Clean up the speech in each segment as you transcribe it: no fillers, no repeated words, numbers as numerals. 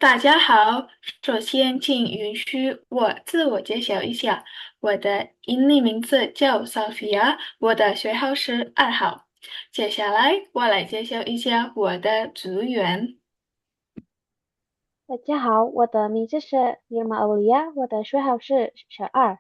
大家好，首先请允许我自我介绍一下，我的英语名字叫 Sophia，我的学号是2号。接下来我来介绍一下我的组员。大家好，我的名字是Nirma Aulia，我的序号是12。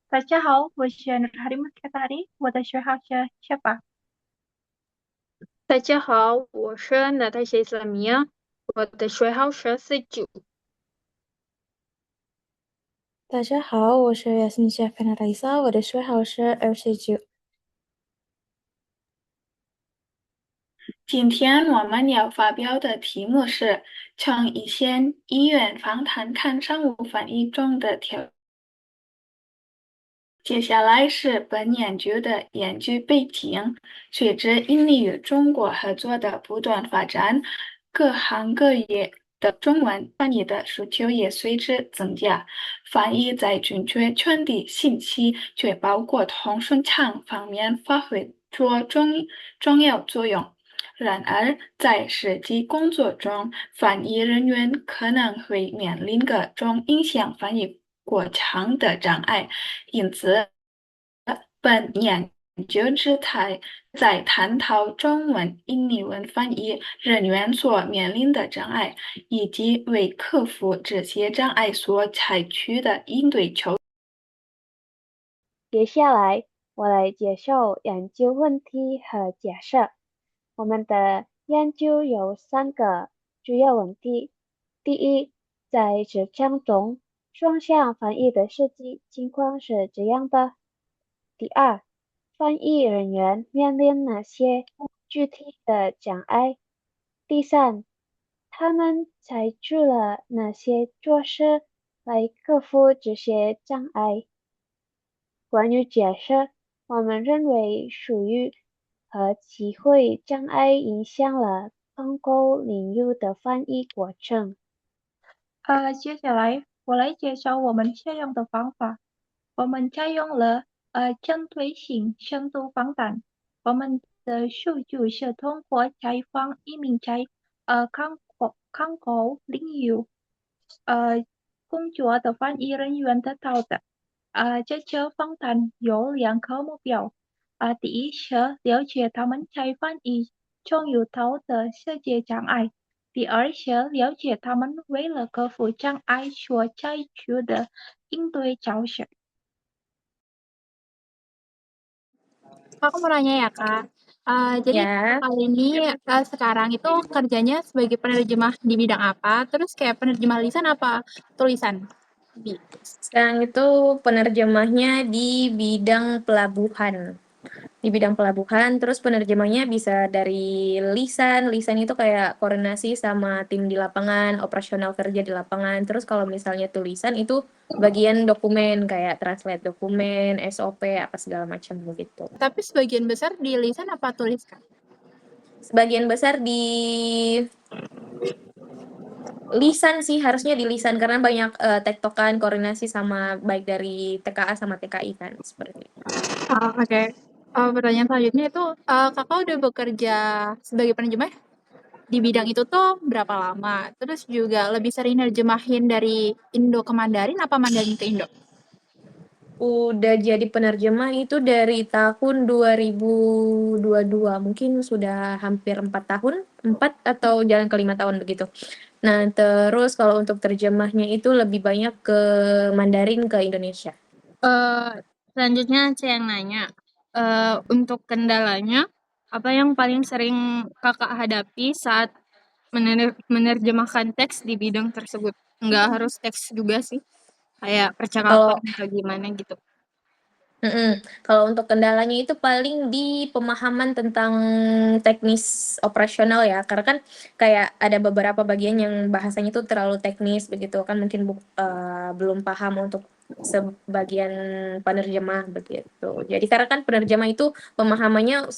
大家好，我是 Nurhalimah Katari，我的学号是Shaba。大家好，我是 Natasha Islamia，我的学号是49。大家好，我是 Yasmin Syafina Raisa，我的序号是29。今天我们要发表的题目是从一线医院访谈看商务翻译中的挑。接下来是本研究的研究背景。随着印尼与中国合作的不断发展，各行各业的中文翻译的需求也随之增加。翻译在准确传递信息，确保沟通顺畅方面发挥着重要作用。然而，在实际工作中，翻译人员可能会面临各种影响翻译过程的障碍。因此，本研究旨在探讨中文印尼文翻译人员所面临的障碍，以及为克服这些障碍所采取的应对措施。接下来，我来介绍研究问题和假设。我们的研究有3个主要问题。第一，在职场中，双向翻译的实际情况是怎样的？第二，翻译人员面临哪些具体的障碍？第三，他们采取了哪些措施来克服这些障碍？关于解释，我们认为属于和机会障碍影响了同个领域的翻译过程。接下来我来介绍我们采用的方法。我们采用了针对性深度访谈。我们的数据是通过采访一名在港口领域工作的翻译人员得到的。这次访谈有2个目标。第一是了解他们在翻译中遇到的实际障碍。第二是了解他们为了克服障碍所采取的应对措施。Aku mau nanya ya, Kak. Jadi Ya, Kakak ini sekarang itu kerjanya sebagai penerjemah di bidang apa? Terus kayak penerjemah lisan apa tulisan? sekarang itu penerjemahnya di bidang pelabuhan. Di bidang pelabuhan, terus penerjemahnya bisa dari lisan. Lisan itu kayak koordinasi sama tim di lapangan, operasional kerja di lapangan. Terus kalau misalnya tulisan itu bagian dokumen kayak translate dokumen, SOP, apa segala macam begitu. Tapi sebagian besar di lisan apa tulisan? Sebagian besar di lisan sih, harusnya di lisan karena banyak tektokan koordinasi sama baik dari TKA sama TKI kan seperti itu. Oke. Pertanyaan selanjutnya itu Kakak udah bekerja sebagai penerjemah di bidang itu tuh berapa lama? Terus juga lebih sering nerjemahin dari Indo ke Mandarin apa Mandarin ke Indo? Udah jadi penerjemah itu dari tahun 2022, mungkin sudah hampir 4 tahun, 4 atau jalan ke 5 tahun begitu. Nah, terus kalau untuk terjemahnya itu lebih banyak ke Mandarin ke Indonesia. Selanjutnya saya yang nanya, untuk kendalanya, apa yang paling sering Kakak hadapi saat menerjemahkan teks di bidang tersebut? Nggak harus teks juga sih, kayak percakapan Kalau atau gimana gitu. Kalau untuk kendalanya itu paling di pemahaman tentang teknis operasional ya, karena kan kayak ada beberapa bagian yang bahasanya itu terlalu teknis begitu kan mungkin belum paham untuk sebagian penerjemah begitu. Jadi karena kan penerjemah itu pemahamannya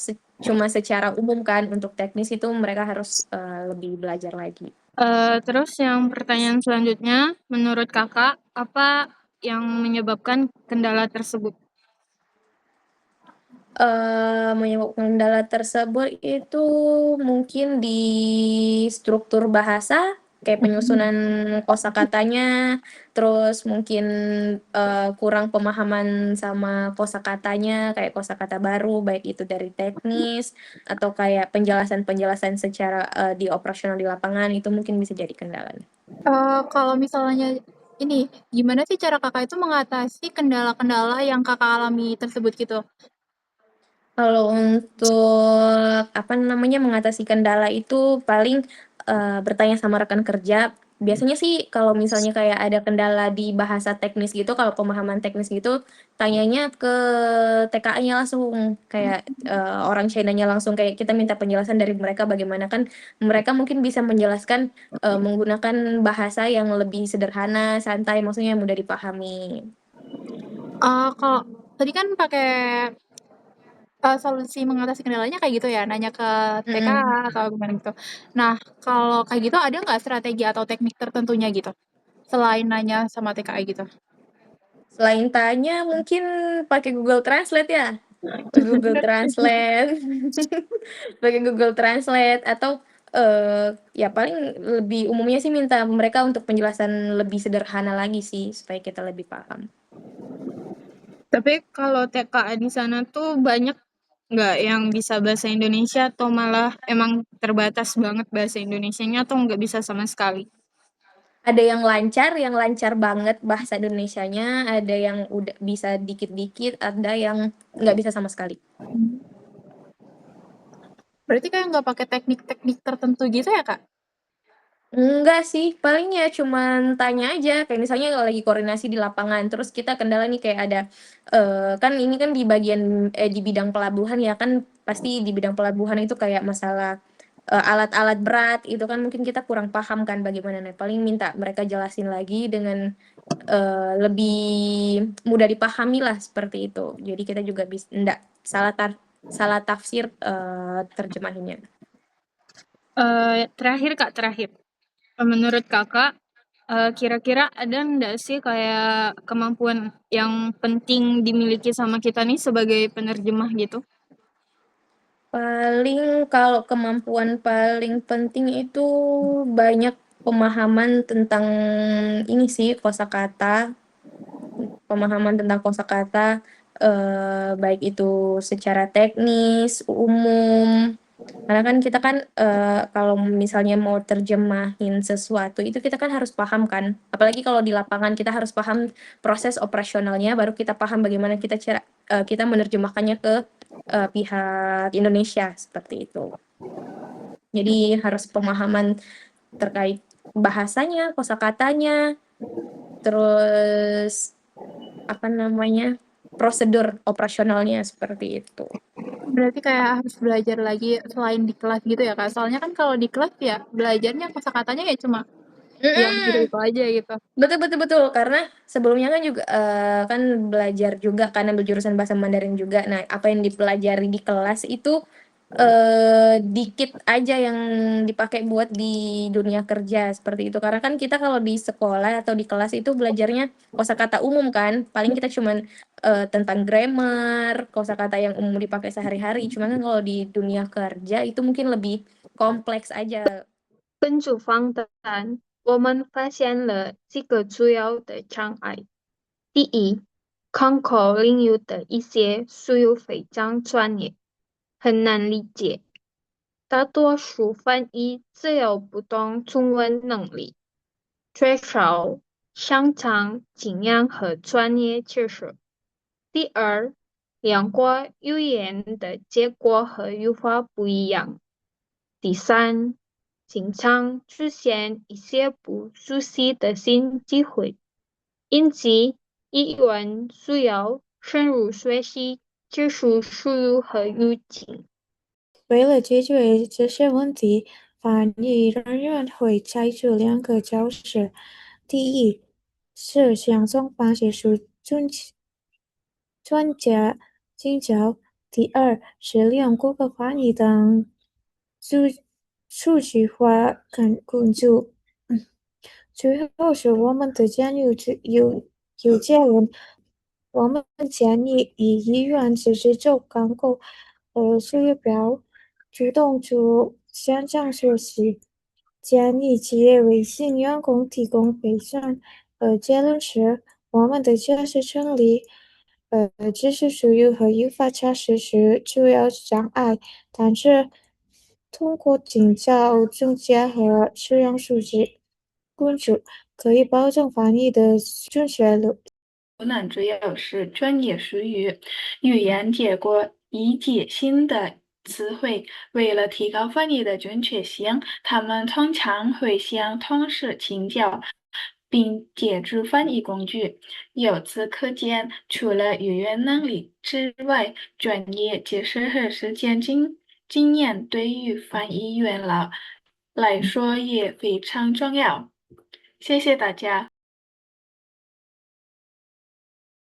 cuma secara umum kan, untuk teknis itu mereka harus lebih belajar lagi. Terus yang pertanyaan selanjutnya, menurut Kakak, apa yang menyebabkan kendala tersebut? Menyebabkan kendala tersebut itu mungkin di struktur bahasa, kayak penyusunan kosakatanya, terus mungkin, kurang pemahaman sama kosakatanya, kayak kosakata baru, baik itu dari teknis atau kayak penjelasan-penjelasan secara, di operasional di lapangan, itu mungkin bisa jadi kendala. Kalau misalnya ini, gimana sih cara Kakak itu mengatasi kendala-kendala yang Kakak alami tersebut gitu? Kalau untuk, apa namanya, mengatasi kendala itu paling, bertanya sama rekan kerja. Biasanya sih kalau misalnya kayak ada kendala di bahasa teknis gitu, kalau pemahaman teknis gitu, tanyanya ke TKA-nya langsung, kayak, orang China-nya langsung, kayak kita minta penjelasan dari mereka bagaimana, kan mereka mungkin bisa menjelaskan, menggunakan bahasa yang lebih sederhana, santai, maksudnya mudah dipahami. Kalau tadi kan pakai, solusi mengatasi kendalanya kayak gitu ya, nanya ke Mhm. TKA atau gimana gitu. Nah, kalau kayak gitu ada nggak strategi atau teknik tertentunya gitu? Selain nanya sama TKA gitu? Selain tanya mungkin pakai Google Translate ya? Google Translate, pakai Google Translate atau, ya paling lebih umumnya sih minta mereka untuk penjelasan lebih sederhana lagi sih, supaya kita lebih paham. Tapi kalau TKA di sana tuh banyak nggak yang bisa bahasa Indonesia atau malah emang terbatas banget bahasa Indonesianya atau nggak bisa sama sekali? Ada yang lancar banget bahasa Indonesianya, ada yang udah bisa dikit-dikit, ada yang nggak bisa sama sekali. Berarti kayak nggak pakai teknik-teknik tertentu gitu ya, Kak? Enggak sih, paling ya cuman tanya aja, kayak misalnya kalau lagi koordinasi di lapangan, terus kita kendala nih kayak ada, kan ini kan di bagian di bidang pelabuhan ya, kan pasti di bidang pelabuhan itu kayak masalah, alat-alat berat itu kan mungkin kita kurang paham kan bagaimana, nah paling minta mereka jelasin lagi dengan, lebih mudah dipahami lah seperti itu. Jadi kita juga ndak salah tafsir, terjemahannya. Terakhir Kak, terakhir. Menurut Kakak, kira-kira ada nggak sih kayak kemampuan yang penting dimiliki sama kita nih sebagai penerjemah gitu? Paling kalau kemampuan paling penting itu banyak pemahaman tentang ini sih, kosakata, pemahaman tentang kosakata, baik itu secara teknis, umum. Karena kan kita kan, kalau misalnya mau terjemahin sesuatu itu kita kan harus paham kan, apalagi kalau di lapangan kita harus paham proses operasionalnya, baru kita paham bagaimana kita menerjemahkannya ke, pihak Indonesia, seperti itu. Jadi harus pemahaman terkait bahasanya, kosakatanya, terus apa namanya, prosedur operasionalnya, seperti itu. Berarti kayak harus belajar lagi selain di kelas gitu ya, Kak? Soalnya kan kalau di kelas ya belajarnya kosakatanya ya cuma yang Mhm. gitu-gitu aja gitu. Betul betul betul, karena sebelumnya kan juga, kan belajar juga karena berjurusan bahasa Mandarin juga. Nah, apa yang dipelajari di kelas itu, dikit aja yang dipakai buat di dunia kerja, seperti itu. Karena kan kita kalau di sekolah atau di kelas itu belajarnya kosakata umum kan, paling kita cuman, tentang grammar, kosakata yang umum dipakai sehari-hari. Cuman kan kalau di dunia kerja itu mungkin lebih kompleks aja. 跟组方谈，我们发现了几个主要的障碍。第一，康口领域的一些术语非常专业，很难理解。大多数翻译只有不懂中文能力，缺少相当经验和专业知识。第二，两国语言的结果和语法不一样。第三，经常出现一些不熟悉的新机会，因此议员需要深入学习技术输入和语境。为了解决这些问题，翻译人员会采取2个措施：第一，是向中方学术专家请教；第二，是利用谷歌翻译等数据化工具。最后是我们的家人我们建议以医院自治州广告和术语表主动做现场学习，建议企业为新员工提供培训。结论是，我们的解释成立。知识输入和语法查实是主要障碍，但是通过尽早总结和使用数据工具，可以保证翻译的准确率。可能主要是专业术语、语言结果以及新的词汇。为了提高翻译的准确性，他们通常会向同事请教，并借助翻译工具。由此可见，除了语言能力之外，专业知识和实践经验对于翻译员来说也非常重要。谢谢大家。